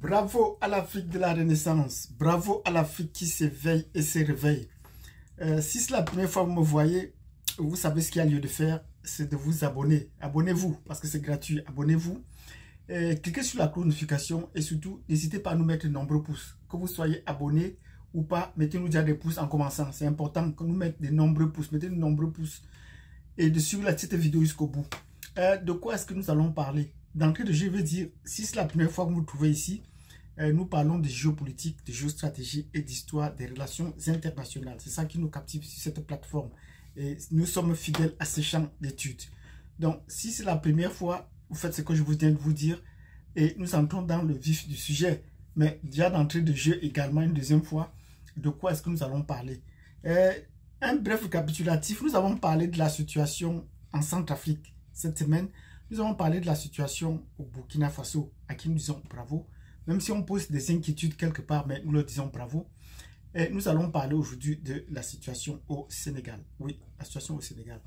Bravo à l'Afrique de la Renaissance. Bravo à l'Afrique qui s'éveille et se réveille. Si c'est la première fois que vous me voyez, vous savez ce qu'il y a lieu de faire, c'est de vous abonner. Abonnez-vous parce que c'est gratuit. Abonnez-vous. Cliquez sur la cloche de notification et surtout, n'hésitez pas à nous mettre de nombreux pouces. Que vous soyez abonné ou pas, mettez-nous déjà des pouces en commençant. C'est important que nous mettions de nombreux pouces. Mettez de nombreux pouces et de suivre cette vidéo jusqu'au bout. De quoi est-ce que nous allons parler? D'entrée de jeu, je veux dire, si c'est la première fois que vous nous trouvez ici, nous parlons de géopolitique, de géostratégie et d'histoire des relations internationales. C'est ça qui nous captive sur cette plateforme. Et nous sommes fidèles à ces champs d'études. Donc, si c'est la première fois, vous faites ce que je vous viens de vous dire et nous entrons dans le vif du sujet. Mais déjà d'entrée de jeu également, une deuxième fois, de quoi est-ce que nous allons parler? Un bref récapitulatif, nous avons parlé de la situation en Centrafrique cette semaine. Nous avons parlé de la situation au Burkina Faso, à qui nous disons bravo. Même si on pose des inquiétudes quelque part, mais nous leur disons bravo. Et nous allons parler aujourd'hui de la situation au Sénégal. Oui, la situation au Sénégal.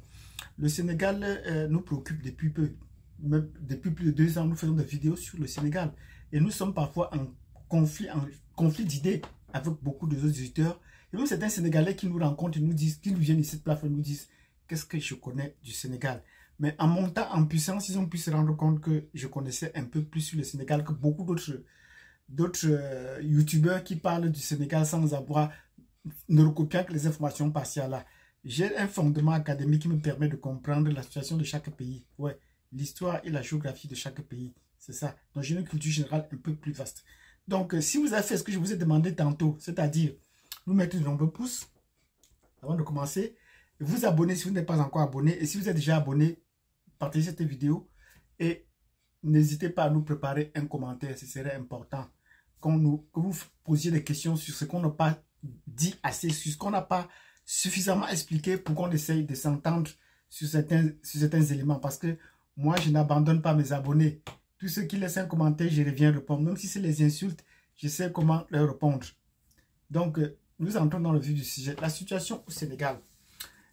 Le Sénégal nous préoccupe depuis peu. Même depuis plus de 2 ans, nous faisons des vidéos sur le Sénégal. Et nous sommes parfois en conflit d'idées avec beaucoup d'autres visiteurs. Et même certains Sénégalais qui nous rencontrent et nous disent, qui nous viennent ici de plateforme, nous disent, qu'est-ce que je connais du Sénégal? Mais en montant en puissance, ils ont pu se rendre compte que je connaissais un peu plus sur le Sénégal que beaucoup d'autres youtubeurs qui parlent du Sénégal sans avoir, ne recopiant que les informations partielles là. J'ai un fondement académique qui me permet de comprendre la situation de chaque pays. Ouais, l'histoire et la géographie de chaque pays. C'est ça. Donc j'ai une culture générale un peu plus vaste. Donc si vous avez fait ce que je vous ai demandé tantôt, c'est-à-dire nous mettre de nombreux pouces avant de commencer, vous abonner si vous n'êtes pas encore abonné, et si vous êtes déjà abonné, partagez cette vidéo et n'hésitez pas à nous préparer un commentaire, ce serait important. Que vous posiez des questions sur ce qu'on n'a pas dit assez, sur ce qu'on n'a pas suffisamment expliqué pour qu'on essaye de s'entendre sur certains éléments. Parce que moi, je n'abandonne pas mes abonnés. Tous ceux qui laissent un commentaire, je reviens répondre. Même si c'est les insultes, je sais comment leur répondre. Donc, nous entrons dans le vif du sujet. La situation au Sénégal.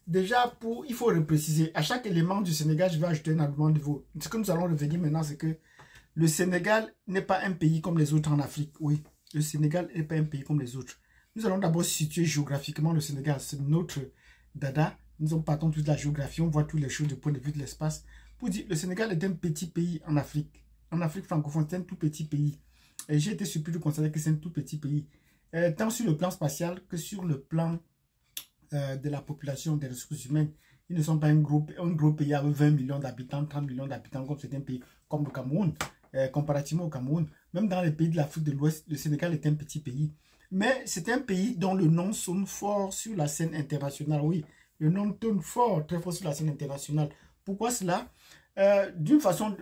Déjà, il faut repréciser, à chaque élément du Sénégal, je vais ajouter un argument de vous. Ce que nous allons revenir maintenant, c'est que le Sénégal n'est pas un pays comme les autres en Afrique. Oui, le Sénégal n'est pas un pays comme les autres. Nous allons d'abord situer géographiquement le Sénégal. C'est notre dada. Nous partons toute la géographie, on voit toutes les choses du point de vue de l'espace. Pour dire, le Sénégal est un petit pays en Afrique. En Afrique francophone, c'est un tout petit pays. Et j'ai été surpris de constater que c'est un tout petit pays. Tant sur le plan spatial que sur le plan de la population, des ressources humaines. Ils ne sont pas un gros pays avec 20 millions d'habitants, 30 millions d'habitants, comme certains pays, comme le Cameroun, comparativement au Cameroun. Même dans les pays de l'Afrique de l'Ouest, le Sénégal est un petit pays. Mais c'est un pays dont le nom sonne fort sur la scène internationale. Oui, le nom tourne fort, très fort sur la scène internationale. Pourquoi cela? D'une façon,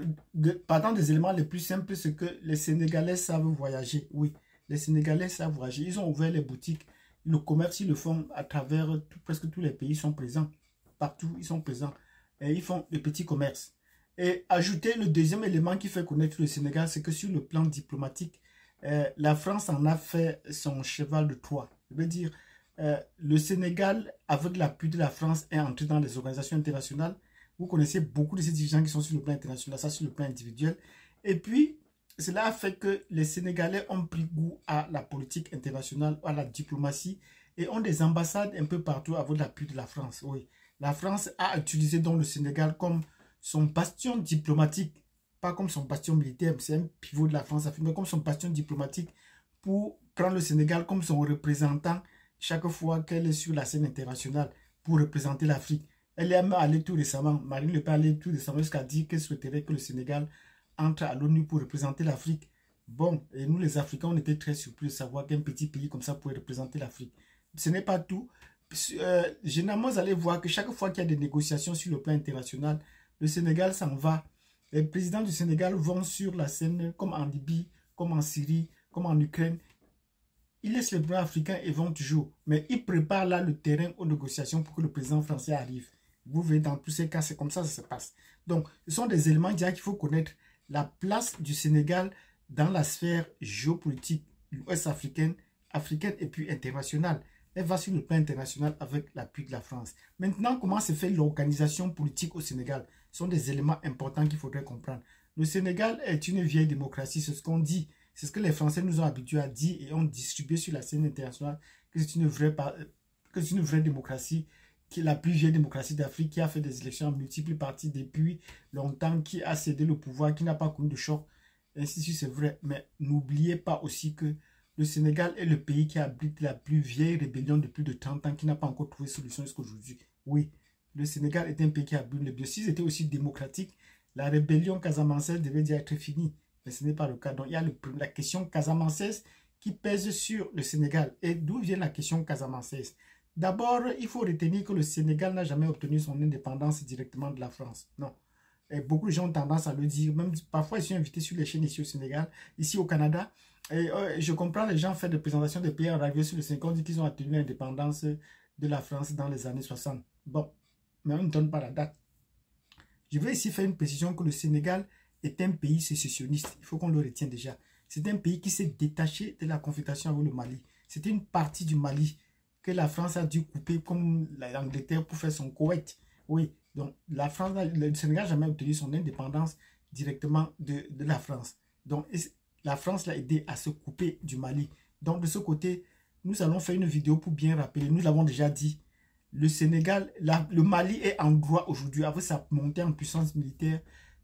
partant des éléments les plus simples, c'est que les Sénégalais savent voyager. Oui, les Sénégalais savent voyager. Ils ont ouvert les boutiques. Le commerce, ils le font à travers presque tous les pays, ils sont présents. Partout, ils sont présents. Et ils font le petit commerce. Et ajouter le deuxième élément qui fait connaître le Sénégal, c'est que sur le plan diplomatique, la France en a fait son cheval de Troie. Je veux dire, le Sénégal, avec l'appui de la France, est entré dans les organisations internationales. Vous connaissez beaucoup de ces dirigeants qui sont sur le plan international, ça sur le plan individuel. Et puis, cela a fait que les Sénégalais ont pris goût à la politique internationale, à la diplomatie, et ont des ambassades un peu partout avec l'appui de la France. Oui, la France a utilisé donc le Sénégal comme son bastion diplomatique, pas comme son bastion militaire, c'est un pivot de la France, mais comme son bastion diplomatique pour prendre le Sénégal comme son représentant chaque fois qu'elle est sur la scène internationale pour représenter l'Afrique. Elle est même allée tout récemment, Marine Le Pen est allée tout récemment jusqu'à dire qu'elle souhaiterait que le Sénégal entre à l'ONU pour représenter l'Afrique. Bon, et nous les Africains, on était très surpris de savoir qu'un petit pays comme ça pouvait représenter l'Afrique. Ce n'est pas tout. Généralement, vous allez voir que chaque fois qu'il y a des négociations sur le plan international, le Sénégal s'en va. Les présidents du Sénégal vont sur la scène, comme en Libye, comme en Syrie, comme en Ukraine. Ils laissent les bras africains et vont toujours. Mais ils préparent là le terrain aux négociations pour que le président français arrive. Vous voyez, dans tous ces cas, c'est comme ça que ça se passe. Donc, ce sont des éléments déjà qu'il faut connaître. La place du Sénégal dans la sphère géopolitique ouest africaine et puis internationale. Elle va sur le plan international avec l'appui de la France. Maintenant, comment se fait l'organisation politique au Sénégal? Ce sont des éléments importants qu'il faudrait comprendre. Le Sénégal est une vieille démocratie, c'est ce qu'on dit. C'est ce que les Français nous ont habitués à dire et ont distribué sur la scène internationale que c'est une vraie démocratie, qui est la plus vieille démocratie d'Afrique, qui a fait des élections en multiples partis depuis longtemps, qui a cédé le pouvoir, qui n'a pas connu de choc. Ainsi de suite, c'est vrai. Mais n'oubliez pas aussi que le Sénégal est le pays qui abrite la plus vieille rébellion de plus de 30 ans, qui n'a pas encore trouvé solution jusqu'à aujourd'hui. Oui, le Sénégal est un pays qui abrite le bien. S'ils étaient aussi démocratiques, la rébellion casamançaise devait déjà être finie. Mais ce n'est pas le cas. Donc il y a la question casamançaise qui pèse sur le Sénégal. Et d'où vient la question casamançaise? D'abord, il faut retenir que le Sénégal n'a jamais obtenu son indépendance directement de la France. Non. Et beaucoup de gens ont tendance à le dire. Même parfois, ils sont invités sur les chaînes ici au Sénégal, ici au Canada. Et je comprends, les gens font des présentations de pays arrivés sur le Sénégal, on dit qu'ils ont obtenu l'indépendance de la France dans les années 60. Bon, mais on ne donne pas la date. Je vais ici faire une précision que le Sénégal est un pays sécessionniste. Il faut qu'on le retienne déjà. C'est un pays qui s'est détaché de la Confédération avec le Mali. C'était une partie du Mali que la France a dû couper comme l'Angleterre pour faire son Koweït. Oui, donc la France, le Sénégal n'a jamais obtenu son indépendance directement de la France. Donc la France l'a aidé à se couper du Mali. Donc de ce côté, nous allons faire une vidéo pour bien rappeler. Nous l'avons déjà dit. Le Sénégal, le Mali est en droit aujourd'hui, avec sa montée en puissance militaire,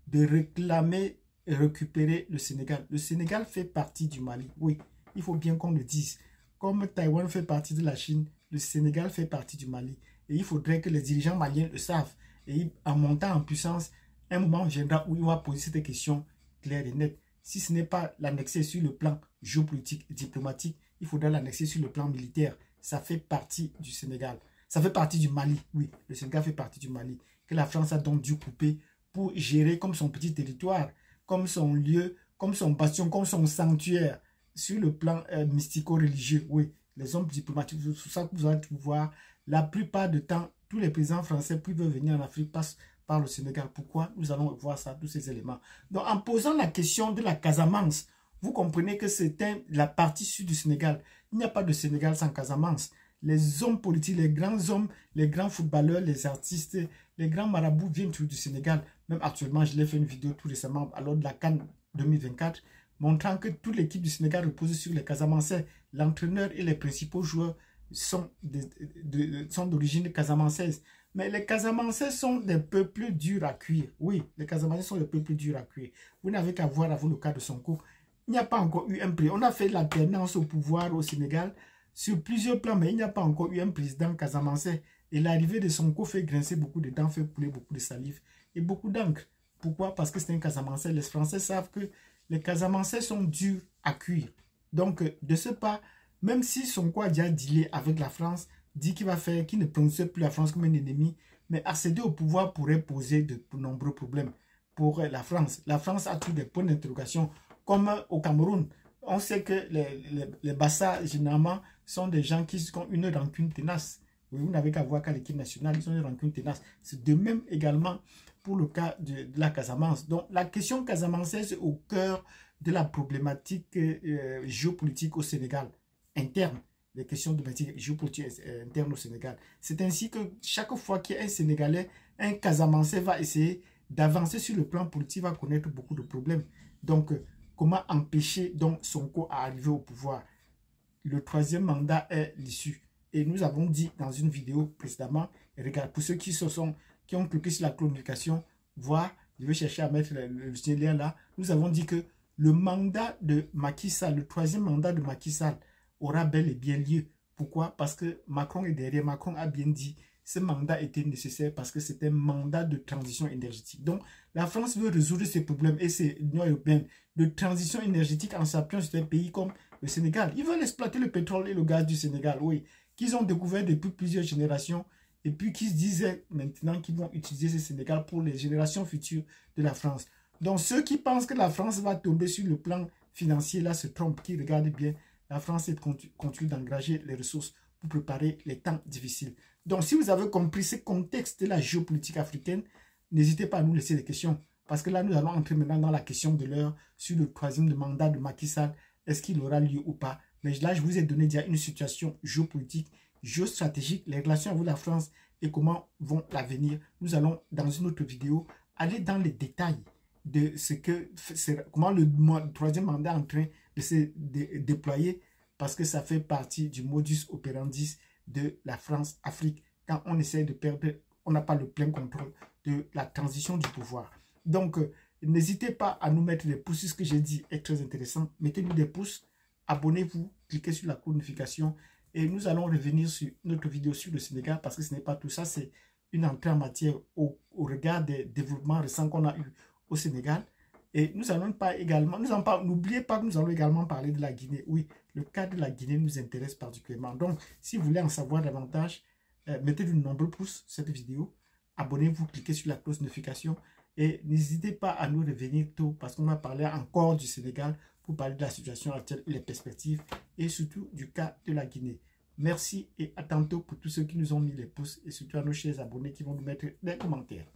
de réclamer et récupérer le Sénégal. Le Sénégal fait partie du Mali. Oui, il faut bien qu'on le dise. Comme Taïwan fait partie de la Chine, le Sénégal fait partie du Mali. Et il faudrait que les dirigeants maliens le savent. Et en montant en puissance, un moment viendra où il va poser cette question claire et nette. Si ce n'est pas l'annexer sur le plan géopolitique et diplomatique, il faudra l'annexer sur le plan militaire. Ça fait partie du Sénégal. Ça fait partie du Mali. Oui, le Sénégal fait partie du Mali. Que la France a donc dû couper pour gérer comme son petit territoire, comme son lieu, comme son bastion, comme son sanctuaire, sur le plan mystico-religieux. Oui, les hommes diplomatiques, c'est tout ça que vous allez voir. La plupart du temps, tous les présidents français qui veulent venir en Afrique passent par le Sénégal. Pourquoi? Nous allons voir ça, tous ces éléments. Donc, en posant la question de la Casamance, vous comprenez que c'est la partie sud du Sénégal. Il n'y a pas de Sénégal sans Casamance. Les hommes politiques, les grands hommes, les grands footballeurs, les artistes, les grands marabouts viennent du Sénégal. Même actuellement, je l'ai fait une vidéo tout récemment, alors de la CAN 2024, montrant que toute l'équipe du Sénégal repose sur les Casamançais. L'entraîneur et les principaux joueurs sont d'origine casamançaise. Mais les Casamançais sont des peuples durs à cuire. Oui, les Casamançais sont des peuples durs à cuire. Vous n'avez qu'à voir avant le cas de Sonko. Il n'y a pas encore eu un président. On a fait l'alternance au pouvoir au Sénégal sur plusieurs plans, mais il n'y a pas encore eu un président casamançais. Et l'arrivée de Sonko fait grincer beaucoup de dents, fait couler beaucoup de salive et beaucoup d'encre. Pourquoi? Parce que c'est un Casamançais. Les Français savent que les Casamançais sont durs à cuire. Donc, de ce pas, même si Sonko a déjà dealé avec la France, dit qu'il va faire, qu'il ne prononce plus la France comme un ennemi, mais accéder au pouvoir pourrait poser de nombreux problèmes pour la France. La France a tous des points d'interrogation, comme au Cameroun. On sait que les Bassa, généralement, sont des gens qui ont une rancune tenace. Vous n'avez qu'à voir qu'à l'équipe nationale, ils ont une rancune tenace. C'est de même également pour le cas de la Casamance. Donc, la question casamançaise est au cœur de la problématique géopolitique au Sénégal, interne. Les questions de géopolitique interne au Sénégal. C'est ainsi que chaque fois qu'il y a un Sénégalais, un Casamançais va essayer d'avancer sur le plan politique, va connaître beaucoup de problèmes. Donc, comment empêcher donc Sonko à arriver au pouvoir? Le troisième mandat est l'issue. Et nous avons dit dans une vidéo précédemment, et regarde, pour ceux qui ont cliqué sur la communication, voir, je vais chercher à mettre le lien là, nous avons dit que le mandat de Macky Sall, le troisième mandat de Macky Sall, aura bel et bien lieu. Pourquoi? Parce que Macron est derrière. Macron a bien dit ce mandat était nécessaire parce que c'est un mandat de transition énergétique. Donc, la France veut résoudre ces problèmes et c'est l'Union européenne de transition énergétique en s'appuyant sur des pays comme le Sénégal. Ils veulent exploiter le pétrole et le gaz du Sénégal, oui, qu'ils ont découvert depuis plusieurs générations et puis qu'ils se disaient maintenant qu'ils vont utiliser ce Sénégal pour les générations futures de la France. Donc, ceux qui pensent que la France va tomber sur le plan financier, là, se trompent, qui regardent bien. La France continue d'engager les ressources pour préparer les temps difficiles. Donc, si vous avez compris ce contexte de la géopolitique africaine, n'hésitez pas à nous laisser des questions. Parce que là, nous allons entrer maintenant dans la question de l'heure sur le troisième mandat de Macky Sall. Est-ce qu'il aura lieu ou pas? Mais là, je vous ai donné déjà une situation géopolitique, géostratégique, les relations avec la France et comment vont l'avenir. Nous allons, dans une autre vidéo, aller dans les détails de ce que comment le troisième mandat est en train de se déployer parce que ça fait partie du modus operandi de la France-Afrique quand on essaie de perdre, on n'a pas le plein contrôle de la transition du pouvoir. Donc, n'hésitez pas à nous mettre des pouces. Ce que j'ai dit est très intéressant. Mettez-nous des pouces, abonnez-vous, cliquez sur la cloche de notification et nous allons revenir sur notre vidéo sur le Sénégal parce que ce n'est pas tout ça, c'est une entrée en matière au regard des développements récents qu'on a eu au Sénégal. Et nous allons pas également, n'oubliez pas que nous allons également parler de la Guinée. Oui, le cas de la Guinée nous intéresse particulièrement. Donc, si vous voulez en savoir davantage, mettez de nombreux pouces sur cette vidéo. Abonnez-vous, cliquez sur la cloche de notification. Et n'hésitez pas à nous revenir tôt parce qu'on va parler encore du Sénégal pour parler de la situation actuelle, les perspectives et surtout du cas de la Guinée. Merci et à tantôt pour tous ceux qui nous ont mis les pouces et surtout à nos chers abonnés qui vont nous mettre des commentaires.